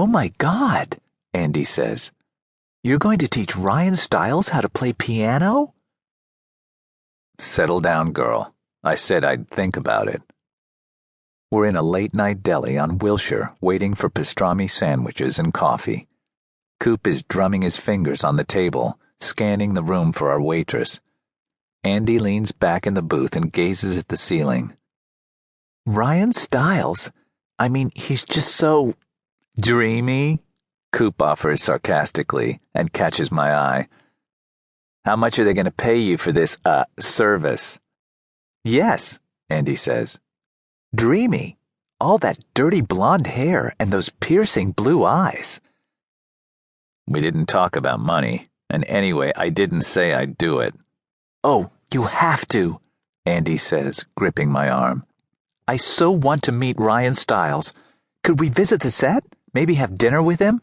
"Oh my God," Andy says. "You're going to teach Ryan Stiles how to play piano?" Settle down, girl. I said I'd think about it. We're in a late-night deli on Wilshire waiting for pastrami sandwiches and coffee. Coop is drumming his fingers on the table, scanning the room for our waitress. Andy leans back in the booth and gazes at the ceiling. "Ryan Stiles? I mean, he's just so dreamy," Coop offers sarcastically and catches my eye. "How much are they going to pay you for this, service?" "Yes," Andy says. "Dreamy. All that dirty blonde hair and those piercing blue eyes." We didn't talk about money, and anyway, I didn't say I'd do it. "Oh, you have to," Andy says, gripping my arm. "I so want to meet Ryan Stiles. Could we visit the set? Maybe have dinner with him?"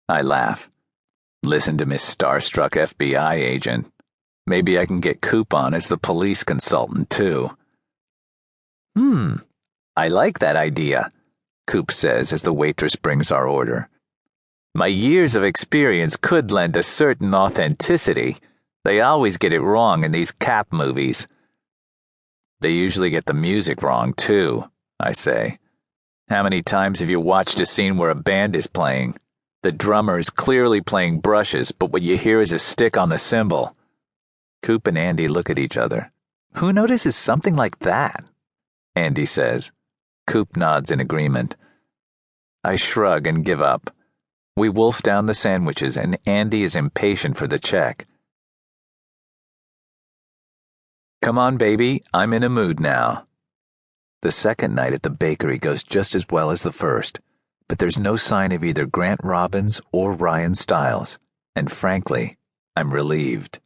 I laugh. Listen to Miss Starstruck FBI agent. Maybe I can get Coop on as the police consultant, too. I like that idea," Coop says as the waitress brings our order. "My years of experience could lend a certain authenticity. They always get it wrong in these cap movies." "They usually get the music wrong, too," I say. "How many times have you watched a scene where a band is playing? The drummer is clearly playing brushes, but what you hear is a stick on the cymbal." Coop and Andy look at each other. "Who notices something like that?" Andy says. Coop nods in agreement. I shrug and give up. We wolf down the sandwiches, and Andy is impatient for the check. "Come on, baby, I'm in a mood now." The second night at the bakery goes just as well as the first, but there's no sign of either Grant Robbins or Ryan Stiles, and frankly, I'm relieved.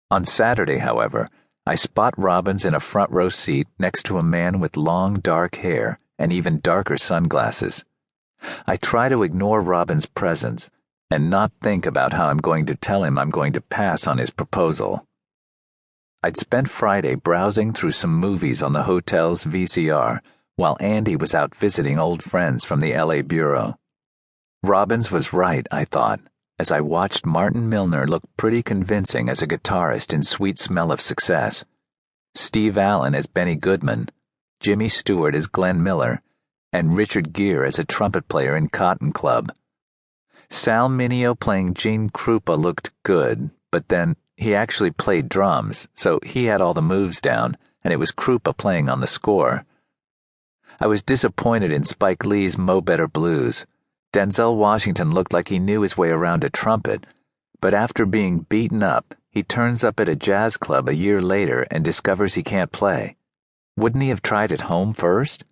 On Saturday, however, I spot Robbins in a front row seat next to a man with long dark hair and even darker sunglasses. I try to ignore Robbins' presence and not think about how I'm going to tell him I'm going to pass on his proposal. I'd spent Friday browsing through some movies on the hotel's VCR while Andy was out visiting old friends from the LA bureau. Robbins was right, I thought, as I watched Martin Milner look pretty convincing as a guitarist in Sweet Smell of Success, Steve Allen as Benny Goodman, Jimmy Stewart as Glenn Miller, and Richard Gere as a trumpet player in Cotton Club. Sal Mineo playing Gene Krupa looked good, but then he actually played drums, so he had all the moves down, and it was Krupa playing on the score. I was disappointed in Spike Lee's Mo Better Blues. Denzel Washington looked like he knew his way around a trumpet, but after being beaten up, he turns up at a jazz club a year later and discovers he can't play. Wouldn't he have tried at home first?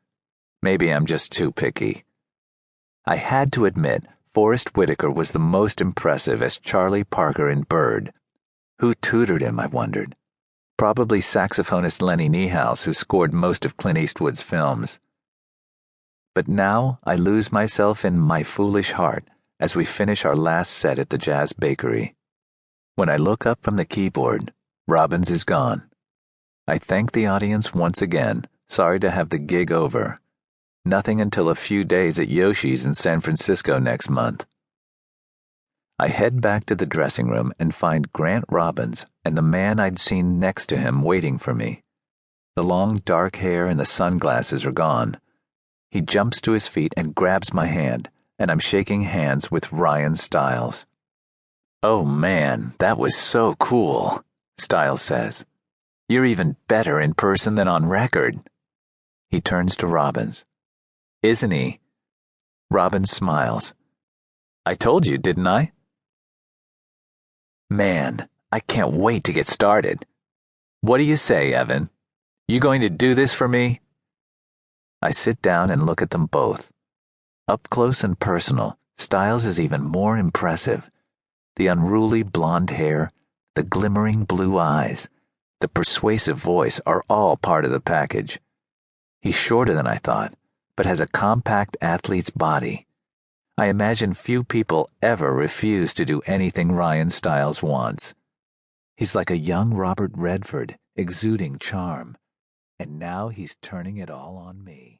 Maybe I'm just too picky. I had to admit, Forrest Whitaker was the most impressive as Charlie Parker in Bird. Who tutored him, I wondered. Probably saxophonist Lenny Niehaus, who scored most of Clint Eastwood's films. But now I lose myself in My Foolish Heart as we finish our last set at the Jazz Bakery. When I look up from the keyboard, Robbins is gone. I thank the audience once again, sorry to have the gig over. Nothing until a few days at Yoshi's in San Francisco next month. I head back to the dressing room and find Grant Robbins and the man I'd seen next to him waiting for me. The long dark hair and the sunglasses are gone. He jumps to his feet and grabs my hand, and I'm shaking hands with Ryan Stiles. "Oh man, that was so cool," Stiles says. "You're even better in person than on record." He turns to Robbins. "Isn't he?" Robbins smiles. "I told you, didn't I?" Man, I can't wait to get started. What do you say, Evan? You going to do this for me? I sit down and look at them both. Up close and personal, Stiles is even more impressive. The unruly blonde hair, the glimmering blue eyes, the persuasive voice are all part of the package. He's shorter than I thought, but has a compact athlete's body. I imagine few people ever refuse to do anything Ryan Stiles wants. He's like a young Robert Redford, exuding charm, and now he's turning it all on me.